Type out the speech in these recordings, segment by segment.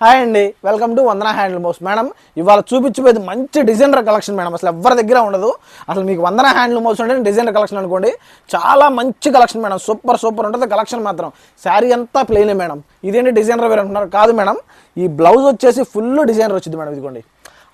Hi అండి, welcome to Vandana handloom house. Madam ఇవాళ చూపించబోయేది మంచి డిజైనర్ కలెక్షన్ మేడం. అసలు ఎవరి దగ్గర ఉండదు. అసలు మీకు వందన హ్యాండ్లూమ్ హౌస్ అంటే డిజైనర్ కలెక్షన్ అనుకోండి, చాలా మంచి కలెక్షన్ మేడం. సూపర్ సూపర్ ఉంటుంది కలెక్షన్ మాత్రం. శారీ అంతా ప్లెయినే మేడం. ఇదేంటి డిజైనర్ వేరే అంటున్నారు? కాదు మేడం, ఈ బ్లౌజ్ వచ్చేసి ఫుల్ డిజైనర్ వచ్చింది మేడం. ఇదిగోండి,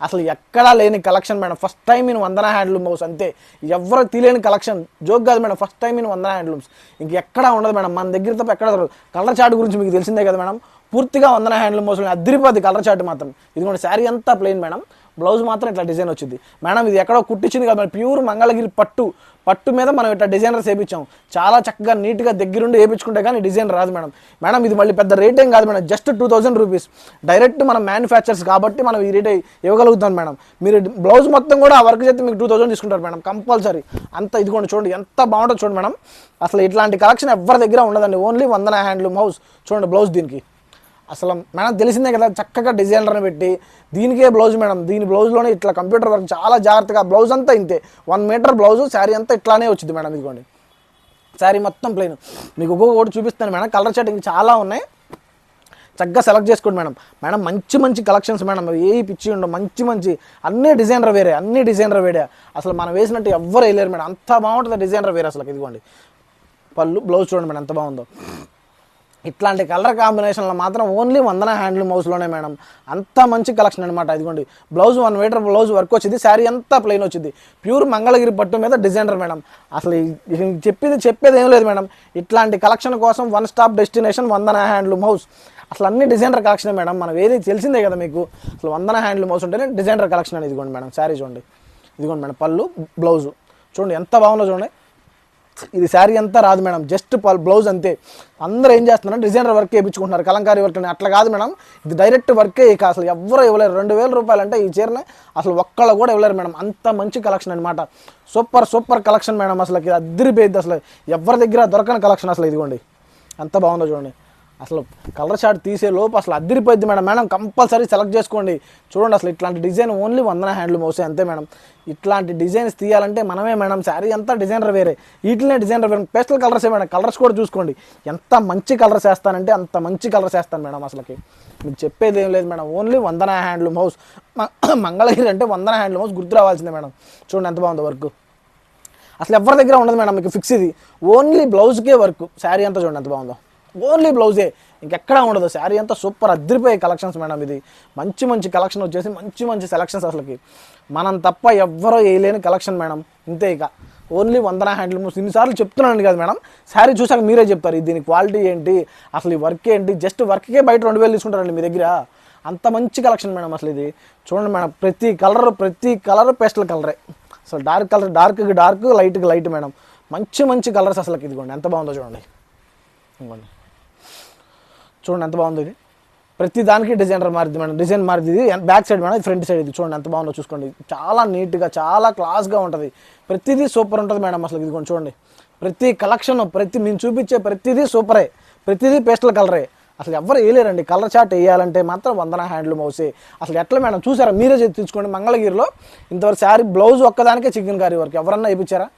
అసలు ఎక్కడా లేని collection madam. First time in Vandana handloom house, అంతే. ఎవరు తీలేని కలెక్షన్, జోక్ కాదు madam. First time in Vandana handlooms. ఇంకెక్కడా ఉండదు మేడం, మన దగ్గర తప్ప ఎక్కడ దొరకదు. కలర్ చార్ట్ గురించి మీకు తెలిసిందే కదా మేడం. పూర్తిగా వందన హ్యాండ్లూమ్ హౌస్ అదిరిపోద్ది కలర్ చార్ట్ మాత్రం. ఇదిగోండి, శారీ అంతా ప్లెయిన్ మేడం. బ్లౌజ్ మాత్రం ఇట్లా డిజైన్ వచ్చింది మేడం. ఇది ఎక్కడో కుట్టించింది కదా మేడం, ప్యూర్ మంగళగిరి పట్టు మీద మనం ఇట్లా డిజైనర్స్ వేయించాం. చాలా చక్కగా నీట్గా దగ్గరుండి వేయించుకుంటే కానీ డిజైన్ రాదు మేడం. మేడం ఇది మళ్ళీ పెద్ద రేట్ ఏం కాదు మేడం, జస్ట్ 2000 రూపీస్. డైరెక్ట్ మనం మ్యానుఫ్యాక్చర్స్ కాబట్టి మనం ఈ రేట్ ఇవ్వగలుగుతాం మేడం. మీరు బ్లౌజ్ మొత్తం కూడా ఆ వర్క్ చేస్తే మీకు 2000 తీసుకుంటారు మేడం కంపల్సరీ. అంత ఇదిగోండి చూడండి, ఎంత బాగుంటుంది చూడండి మేడం. అసలు ఇట్లాంటి కలెక్షన్ ఎవరి దగ్గర ఉండదండి, ఓన్లీ వందన హ్యాండ్లూమ్ హౌస్. చూడండి బ్లౌజ్ దీనికి అసలు మేడం తెలిసిందే కదా, చక్కగా డిజైనర్ని పెట్టి దీనికే బ్లౌజ్ మేడం. దీని బ్లౌజ్లోనే ఇట్లా కంప్యూటర్ వర్క్ చాలా జాగ్రత్తగా. బ్లౌజ్ అంతా ఇంతే, 1 మీటర్ బ్లౌజ్. శారీ అంతా ఇట్లానే వచ్చింది మేడం. ఇదిగోండి శారీ మొత్తం ప్లెయిన్. మీకు ఒక్కొక్కటి చూపిస్తాను మేడం. కలర్ చాటింగ్ చాలా ఉన్నాయి, చక్కగా సెలెక్ట్ చేసుకోండి మేడం. మేడం మంచి మంచి కలెక్షన్స్ మేడం. ఏ పిచ్చి ఉండవు, మంచి అన్నీ డిజైనర్ వేరే, అన్ని డిజైనర్ వేరే. అసలు మనం వేసినట్టు ఎవ్వరు వేయలేరు మేడం, అంత బాగుంటుంది డిజైనర్ వేరే అసలు. ఇదిగోండి పళ్ళు, బ్లౌజ్ చూడండి మేడం ఎంత బాగుందో. ఇట్లాంటి కలర్ కాంబినేషన్లో మాత్రం ఓన్లీ వందన హ్యాండ్లూమ్ హౌస్లోనే మేడం. అంత మంచి కలెక్షన్ అనమాట. ఇదిగోండి బ్లౌజ్ 1 మీటర్ బ్లౌజ్ వర్క్ వచ్చింది. శారీ అంతా ప్లెయిన్ వచ్చింది. ప్యూర్ మంగళగిరి పట్టు మీద డిజైనర్ మేడం. అసలు చెప్పేది ఏం లేదు మేడం. ఇట్లాంటి కలెక్షన్ కోసం 1 స్టాప్ డెస్టినేషన్ వందన హ్యాండ్లూమ్ హౌస్. అసలు అన్ని డిజైనర్ కలెక్షన్ మేడం. మనం ఏది తెలిసిందే కదా మీకు. అసలు వందన హ్యాండ్లూమ్ హౌస్ ఉంటేనే డిజైనర్ కలెక్షన్ అని. ఇదిగోండి మేడం శారీ చూడండి, ఇదిగోండి మేడం పళ్ళు, బ్లౌజు చూడండి ఎంత బాగుందో చూడండి. ఇది శారీ అంతా రాదు మేడం, జస్ట్ బ్లౌజ్ అంతే. అందరూ ఏం చేస్తున్నారు, డిజైనర్ వర్క్ వేయించుకుంటున్నారు, కలంకారీ వర్క్ అని. అట్లా కాదు మేడం, ఇది డైరెక్ట్ వర్కే. ఇక అసలు ఎవరు ఇవ్వలేరు. 2000 రూపాయలు అంటే ఈ చీరనే అసలు ఒక్కళ్ళు కూడా ఇవ్వలేరు మేడం. అంత మంచి కలెక్షన్ అనమాట. Super collection madam. అసలు ఇది అదిరిపోయింది. అసలు ఎవరి దగ్గర దొరకని కలెక్షన్ అసలు. ఇదిగోండి ఎంత బాగుందో చూడండి. అసలు కలర్ షాట్ తీసే లోపు అసలు అదిరిపోయింది మేడం. మేడం కంపల్సరీ సెలెక్ట్ చేసుకోండి. చూడండి అసలు ఇట్లాంటి డిజైన్ ఓన్లీ వందన హ్యాండ్లూమ్ హౌసే, అంతే మేడం. ఇట్లాంటి డిజైన్స్ తీయాలంటే మనమే మేడం. శారీ అంతా డిజైనర్ వేరే, వీటినే డిజైనర్ వేరే. పేస్టల్ కలర్సే మేడం. కలర్స్ కూడా చూసుకోండి, ఎంత మంచి కలర్స్ వేస్తానంటే అంత మంచి కలర్స్ వేస్తాను మేడం. అసలుకి మీకు చెప్పేది ఏం లేదు మేడం. ఓన్లీ వందన హ్యాండ్లూమ్ హౌస్. మంగళగిరి అంటే వందన హ్యాండ్లూమ్ హౌస్ గుర్తు రావాల్సిందే మేడం. చూడండి ఎంత బాగుందో వర్క్. అసలు ఎవరి దగ్గర ఉండదు మేడం మీకు ఫిక్స్. ఇది ఓన్లీ బ్లౌజ్కే వర్క్. శారీ అంతా చూడండి ఎంత బాగుందో, ఓన్లీ బ్లౌజే, ఇంకెక్కడా ఉండదు. శారీ అంతా సూపర్ అదిరిపోయే కలెక్షన్స్ మేడం. ఇది మంచి కలెక్షన్ వచ్చేసి మంచి సెలెక్షన్స్. అసలుకి మనం తప్ప ఎవ్వరో వేయలేని కలెక్షన్ మేడం. ఇంతే ఇక ఓన్లీ వందన హ్యాండ్లూమ్. ఇన్నిసార్లు చెప్తున్నాను కదా మేడం, శారీ చూసాక మీరే చెప్తారు దీని క్వాలిటీ ఏంటి, అసలు ఈ వర్క్ ఏంటి. జస్ట్ వర్క్కే బయట 2000 తీసుకుంటారండి మీ దగ్గర. అంత మంచి కలెక్షన్ మేడం. అసలు ఇది చూడండి మేడం, ప్రతి కలర్ పేస్టల్ కలరే. అసలు డార్క్కి డార్క్, లైట్కి లైట్ మేడం. మంచి కలర్స్ అసలు. ఇదిగోండి ఎంత బాగుందో చూడండి. ఇదిగోండి చూడండి ఎంత బాగుంది. ఇది ప్రతి దానికి డిజైనర్ మారింది మేడం. డిజైన్ మారింది. ఇది back side madam, front side. ఇది చూడండి ఎంత బాగుందో చూసుకోండి. చాలా నీట్గా, చాలా క్లాస్గా ఉంటుంది. ప్రతిదీ సూపర్ ఉంటుంది మేడం. అసలు ఇదిగోండి చూడండి, ప్రతి కలెక్షన్, మేము చూపించే ప్రతిదీ సూపరే, ప్రతిదీ పేస్టల్ కలరే. అసలు ఎవరు వేయలేరండి. కలర్ చార్ట్ వేయాలంటే మాత్రం వందన హ్యాండ్లూమ్ హౌసే. అసలు ఎట్లా మేడం చూసారా, మీరే తెచ్చుకోండి. మంగళగిరిలో ఇంతవరకు శారీ బ్లౌజ్ ఒక్కదానికే చికెన్ కర్రీ వర్క్ ఎవరన్నా వేయించారా?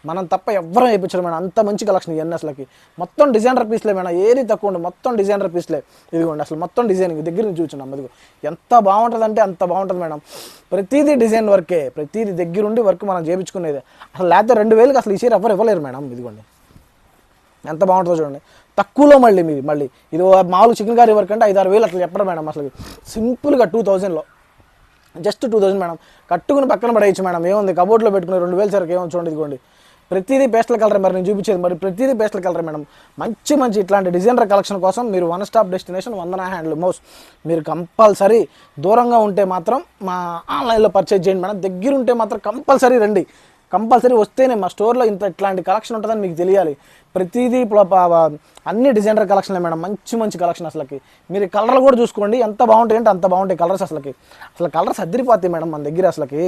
మనం తప్ప ఎవ్వరూ వేయించారు మేడం. అంత మంచి కలెక్షన్ ఇవన్నీ అసలుకి. మొత్తం డిజైనర్ పీస్లే మేడం, ఏది తక్కువ ఉండదు. మొత్తం డిజైనర్ పీస్లే. ఇదిగోండి అసలు మొత్తం డిజైనింగ్ దగ్గర నుంచి చూస్తున్నాం. ఇదిగో ఎంత బాగుంటుంది అంటే అంత బాగుంటుంది మేడం. ప్రతిదీ డిజైన్ వర్కే, ప్రతిదీ దగ్గరుండి వర్క్ మనం చేయించుకునేది. అసలు లేకపోతే 2000కి అసలు ఈ చీర ఎవరు ఇవ్వలేరు మేడం. ఇదిగోండి ఎంత బాగుంటుందో చూడండి. తక్కువలో మళ్ళీ ఇది మామూలు చికెన్ కర్రీ వర్క్ అంటే 5-6 అట్లా చెప్పడం మేడం. అసలు సింపుల్గా 2000లో, జస్ట్ 2000 మేడం. కట్టుకుని పక్కన పడేయచ్చు మేడం. ఏముంది, కబోర్డ్లో పెట్టుకుని 2000 సరికి ఏమో చూడండి. ఇదిగోండి ప్రతిదీ పేస్టల్ కలర్. మరి నేను చూపించేది మరి ప్రతిదీ పేస్టల్ కలర్ మేడం. మంచి ఇట్లాంటి డిజైనర్ కలెక్షన్ కోసం మీరు 1 స్టాప్ డెస్టినేషన్ వందన హ్యాండ్లూమ్ హౌస్. మీరు కంపల్సరీ దూరంగా ఉంటే మాత్రం మా ఆన్లైన్లో పర్చేజ్ చేయండి మేడం. దగ్గర ఉంటే మాత్రం కంపల్సరీ రండి. కంపల్సరీ వస్తేనే మా స్టోర్లో ఇట్లాంటి కలెక్షన్ ఉంటుందని మీకు తెలియాలి. ప్రతిదీ అన్ని డిజైనర్ కలెక్షన్లే మేడం. మంచి కలెక్షన్ అసలుకి. మీరు కలర్లు కూడా చూసుకోండి, ఎంత బాగుంటాయి అంటే అంత బాగుంటాయి కలర్స్. అసలు కలర్స్ అదిరిపోతాయి మేడం మన దగ్గర. అసలుకి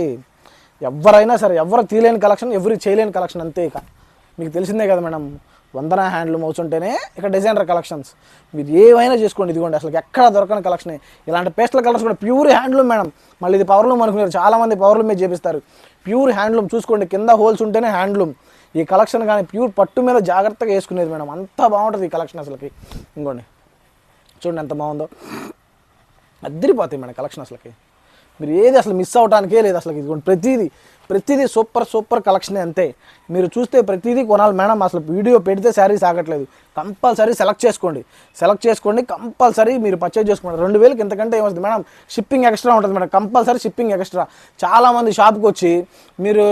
ఎవరైనా సరే, ఎవరు తీయలేని కలెక్షన్, ఎవరు చేయలేని కలెక్షన్, అంతే. ఇక మీకు తెలిసిందే కదా మేడం, వందన హ్యాండ్లూమ్ హౌస్ ఉంటేనే ఇక డిజైనర్ కలెక్షన్స్. మీరు ఏవైనా చేసుకోండి. ఇదిగోండి అసలు ఎక్కడ దొరకని కలెక్షనే. ఇలాంటి పేస్టల్ కలర్స్ కూడా ప్యూర్ హ్యాండ్లూమ్ మేడం. మళ్ళీ ఇది పవర్లూమ్ అనుకున్నారు చాలామంది, పవర్లూమ్ మీద చేపిస్తారు. ప్యూర్ హ్యాండ్లూమ్ చూసుకోండి, కింద హోల్స్ ఉంటేనే హ్యాండ్లూమ్. ఈ కలెక్షన్ కానీ ప్యూర్ పట్టు మీద జాగ్రత్తగా వేసుకునేది మేడం. అంత బాగుంటుంది ఈ కలెక్షన్ అసలుకి. ఇంకోండి చూడండి ఎంత బాగుందో. అద్దరిపోతాయి మన కలెక్షన్ అసలుకి. మీరు ఏది అసలు మిస్ అవడానికే లేదు అసలు. ఇదిగోండి ప్రతిదీ సూపర్ కలెక్షన్ అంతే. మీరు చూస్తే ప్రతిదీ కొనాలి మేడం. అసలు వీడియో పెడితే శారీస్ ఆగట్లేదు. కంపల్సరీ సెలెక్ట్ చేసుకోండి కంపల్సరీ మీరు పర్చేజ్ చేసుకోండి. 2000కి ఇంతకంటే ఏమవుతుంది మేడం? షిప్పింగ్ ఎక్స్ట్రా ఉంటుంది మేడం. Compulsory shipping extra. చాలామంది షాప్కి వచ్చి మీరు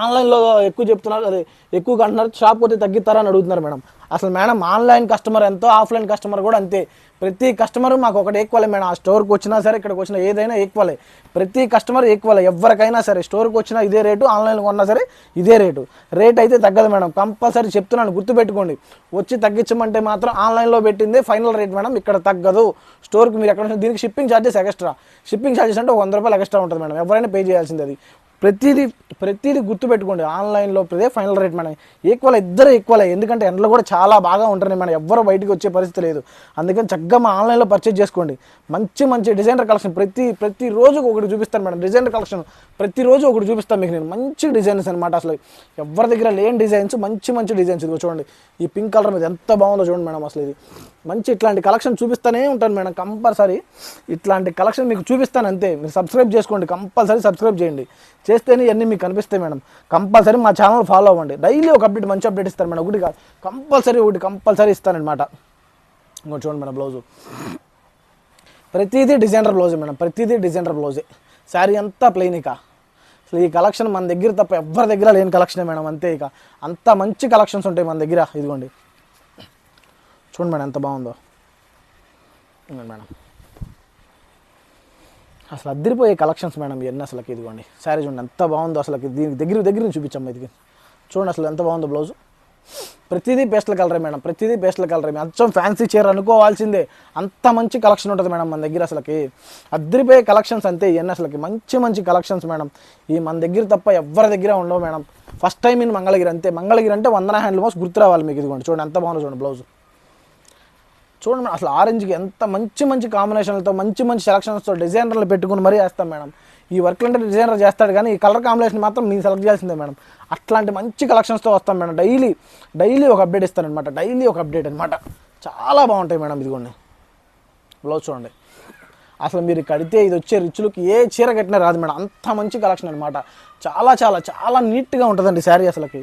ఆన్లైన్లో ఎక్కువ చెప్తున్నారు, అదే ఎక్కువ అంటున్నారు, షాప్కి పోతే తగ్గిస్తారని అడుగుతున్నారు మేడం. అసలు మేడం ఆన్లైన్ కస్టమర్ ఎంతో ఆఫ్లైన్ కస్టమర్ కూడా అంతే. ప్రతి కస్టమర్ మాకు ఒకటి ఈక్వలే మేడం. ఆ స్టోర్కి వచ్చినా సరే ఇక్కడికి వచ్చినా ఏదైనా ఈక్వలే. ప్రతి కస్టమర్ ఈక్వలే. ఎవరికైనా సరే స్టోర్కి వచ్చినా ఇదే రేటు, ఆన్లైన్లో కొన్నా సరే ఇదే రేట్ అయితే తగ్గదు మేడం. కంపల్సరీ చెప్తున్నాను, గుర్తుపెట్టుకోండి. వచ్చి తగ్గించమంటే మాత్రం ఆన్లైన్లో పెట్టిందే ఫైనల్ రేట్ మేడం, ఇక్కడ తగ్గదు. స్టోర్కి మీరు ఎక్కడ దీనికి shipping charges extra. Shipping charges అంటే 100 రూపాయలు ఎక్స్ట్రా ఉంటుంది మేడం. ఎవరైనా పే చేయాల్సింది అది. ప్రతిదీ గుర్తుపెట్టుకోండి. ఆన్లైన్లో ఇదే ఫైనల్ రేట్ మేడం. ఇద్దరు ఈక్వలే. ఎందుకంటే ఎండలు కూడా చాలా బాగా ఉంటున్నాయి మేడం. ఎవ్వరు బయటికి వచ్చే పరిస్థితి లేదు. అందుకని చక్కగా మా ఆన్లైన్లో పర్చేజ్ చేసుకోండి. మంచి డిజైనర్ కలెక్షన్ ప్రతి రోజుకు ఒకటి చూపిస్తాను మేడం. డిజైనర్ కలెక్షన్ ప్రతిరోజు ఒకటి చూపిస్తాను మీకు నేను. మంచి డిజైన్స్ అనమాట. అసలు ఎవరి దగ్గర లేని డిజైన్స్, మంచి డిజైన్స్. ఇదిగో చూడండి, ఈ పింక్ కలర్ మీద ఎంత బాగుందో చూడండి మేడం. అసలు ఇది ఇట్లాంటి కలెక్షన్ చూపిస్తూనే ఉంటాను మేడం. కంపల్సరీ ఇట్లాంటి కలెక్షన్ మీకు చూపిస్తాను అంతే. మీరు సబ్స్క్రైబ్ చేసుకోండి, కంపల్సరీ సబ్స్క్రైబ్ చేయండి. చేస్తేనే ఇవన్నీ మీకు కనిపిస్తాయి మేడం. కంపల్సరీ మా ఛానల్ ఫాలో అవ్వండి. డైలీ ఒక అప్డేట్, మంచి అప్డేట్ ఇస్తాను మేడం. ఒకటి కాదు, కంపల్సరీ ఇస్తానమాట. ఇంకోటి చూడండి మేడం, బ్లౌజు ప్రతిదీ డిజైనర్ బ్లౌజే మేడం. ప్రతిదీ డిజైనర్ బ్లౌజే. శారీ అంతా ప్లెయిన్. ఇక అసలు ఈ కలెక్షన్ మన దగ్గర తప్ప ఎవరి దగ్గర లేని కలెక్షనే మేడం. అంతే. ఇక అంత మంచి కలెక్షన్స్ ఉంటాయి మన దగ్గర. ఇదిగోండి చూడండి మేడం ఎంత బాగుందో. మేడం అసలు అద్దరిపోయే కలెక్షన్స్ మేడం ఇవన్నీ. అసలుకి ఇదిగోండి శారీ చూడండి ఎంత బాగుందో. అసలుకి దీనికి దగ్గర నుంచి చూపించమ్మా. ఇది చూడండి అసలు ఎంత బాగుందో బ్లౌజు. ప్రతిదీ పేస్టల్ కలరే మేడం. ప్రతిదీ పేస్టల్ కలరే. అచ్చం ఫ్యాన్సీ చీర అనుకోవాల్సిందే. అంత మంచి కలెక్షన్ ఉంటుంది మేడం మన దగ్గర. అసలుకి అద్దరిపోయే కలెక్షన్స్ అంతే ఇవన్నీ. అసలుకి మంచి కలెక్షన్స్ మేడం. ఈ మన దగ్గర తప్ప ఎవరి దగ్గర ఉండవు madam. First time in Mangalagiri అంతే. మంగళగిరి అంటే వందన హ్యాండ్లూమ్స్ గుర్తు రావాలి మీకు. ఇదిగోండి చూడండి ఎంత బాగుందో చూడండి బ్లౌజ్. చూడండి మేడం అసలు ఆరెంజ్కి ఎంత మంచి కాంబినేషన్లతో మంచి సెలక్షన్స్తో డిజైనర్లు పెట్టుకుని మరీ వేస్తాం మేడం. ఈ వర్క్లు అంటే డిజైనర్ చేస్తాడు కానీ ఈ కలర్ కాంబినేషన్ మాత్రం మీరు సెలెక్ట్ చేయాల్సిందే మేడం. అట్లాంటి మంచి కలెక్షన్స్తో వస్తాం మేడం. డైలీ ఒక అప్డేట్ ఇస్తానమాట. డైలీ ఒక అప్డేట్ అనమాట. చాలా బాగుంటాయి మేడం. ఇదిగోండి బ్లౌజ్ చూడండి. అసలు మీరు కడితే ఇది వచ్చే రిచ్లుకి ఏ చీర కట్టినా రాదు మేడం. అంత మంచి కలెక్షన్ అనమాట. చాలా నీట్గా ఉంటుందండి శారీ అసలుకి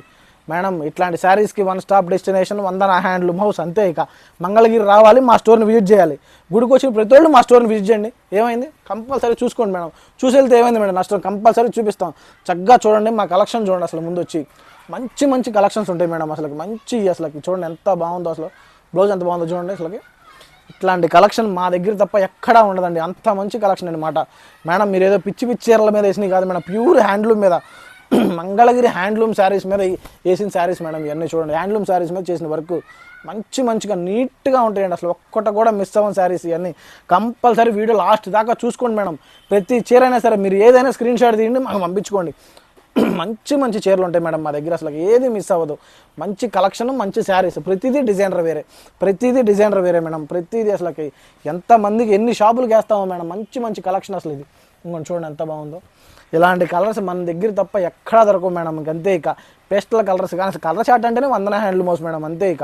మేడం. ఇట్లాంటి శారీస్కి వన్ స్టాప్ డెస్టినేషన్ వందన హ్యాండ్లూమ్ హౌస్ అంతే. ఇక మంగళగిరి రావాలి, మా స్టోర్ని విజిట్ చేయాలి. గుడికి వచ్చిన ప్రతి ఒళ్ళు మా స్టోర్ని విజిట్ చేయండి. ఏమైంది? కంపల్సరీ చూసుకోండి మేడం. చూసి వెళ్తే ఏమైంది మేడం? నా స్టోర్ కంపల్సరీ చూపిస్తాం. చక్కగా చూడండి, మా కలెక్షన్ చూడండి. అసలు ముందు వచ్చి మంచి కలెక్షన్స్ ఉంటాయి మేడం. అసలు అసలుకి చూడండి ఎంత బాగుందో. అసలు బ్లౌజ్ ఎంత బాగుందో చూడండి. అసలుకి ఇట్లాంటి కలెక్షన్ మా దగ్గర తప్ప ఎక్కడా ఉండదండి. అంత మంచి కలెక్షన్ అనమాట మేడం. మీరు ఏదో పిచ్చి చీరల మీద వేసినవి కాదు మేడం. ప్యూర్ హ్యాండ్లూమ్ మీద, మంగళగిరి హ్యాండ్లూమ్ శారీస్ మీద వేసిన శారీస్ మేడం. ఇవన్నీ చూడండి, హ్యాండ్లూమ్ శారీస్ మీద చేసిన వర్క్ మంచిగా నీట్గా ఉంటాయండి. అసలు ఒక్కట కూడా మిస్ అవ్వని శారీస్ ఇవన్నీ. కంపల్సరీ వీడియో లాస్ట్ దాకా చూసుకోండి మేడం. ప్రతి చీర అయినా సరే మీరు ఏదైనా స్క్రీన్ షాట్ తీయండి, మాకు పంపించుకోండి. మంచి చీరలు ఉంటాయి మేడం మా దగ్గర. అసలు ఏది మిస్ అవ్వదు. మంచి కలెక్షన్, మంచి శారీస్. ప్రతిదీ డిజైనర్ వేరే మేడం. ప్రతిదీ అసలుకి ఎంతమందికి ఎన్ని షాపులకు వేస్తామో మేడం. మంచి కలెక్షన్ అసలు ఇది. ఇంకొంచెం చూడండి ఎంత బాగుందో. ఇలాంటి కలర్స్ మన దగ్గర తప్ప ఎక్కడా దొరకవు మేడం. అంతే. ఇక పేస్టల్ కలర్స్ కానీ కలర్ షార్ట్ అంటేనే వందన హ్యాండ్లూమ్ హౌస్ మేడం. అంతే. ఇక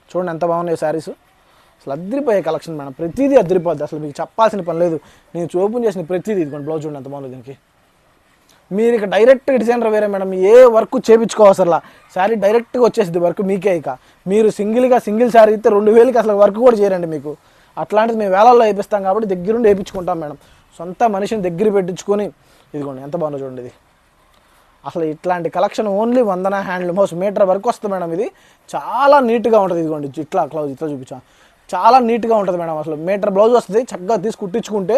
చూడండి ఎంత బాగున్నాయి శారీస్. అసలు అద్దరిపోయే కలెక్షన్ మేడం. ప్రతిదీ అద్దరిపోద్ది. అసలు మీకు చెప్పాల్సిన పని లేదు. నేను ఓపెన్ చేసిన ప్రతిదీ ఇదిగోండి బ్లౌజ్ చూడండి ఎంత బాగుంది. దీనికి మీరు ఇక డైరెక్ట్ డిజైనర్ వేరే మేడం. ఏ వర్క్ చేయించుకోవసరలా. శారీ డైరెక్ట్గా వచ్చేసింది వర్క్ మీకే. ఇక మీరు సింగిల్ శారీ ఇస్తే 2000కి అసలు వర్క్ కూడా చేయరండి మీకు. అట్లాంటిది మేము వేళల్లో వేయిస్తాం కాబట్టి దగ్గరుండి వేయించుకుంటాం మేడం. సొంత మనిషిని దగ్గర పెట్టించుకొని ఇదిగోండి ఎంత బాగుందో చూడండి. ఇది అసలు ఇట్లాంటి కలెక్షన్ ఓన్లీ వందన హ్యాండ్లూమ్ హౌస్. మీటర్ వరకు వస్తుంది మేడం. ఇది చాలా నీట్గా ఉంటుంది. ఇదిగోండి ఇట్లా క్లౌజ్ ఇట్లా చూపించాం. చాలా నీట్గా ఉంటుంది మేడం. అసలు మీటర్ బ్లౌజ్ వస్తుంది. చక్కగా తీసి కుట్టించుకుంటే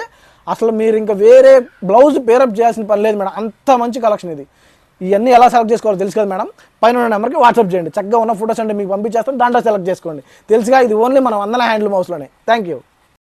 అసలు మీరు ఇంకా వేరే బ్లౌజ్ పేరప్ చేయాల్సిన పని లేదు మేడం. అంత మంచి కలెక్షన్ ఇది. ఇవన్నీ ఎలా సెలెక్ట్ చేసుకోవాలో తెలుసు కదా మేడం. పైన ఉన్న నెంబర్కి వాట్సాప్ చేయండి. చక్కగా ఉన్న ఫొటోస్ అంటే మీకు పంపించేస్తాను. దాంట్లో సెలెక్ట్ చేసుకోండి. తెలుసుగా ఇది ఓన్లీ మన వందన హ్యాండ్లూమ్ హౌస్లోనే. Thank you.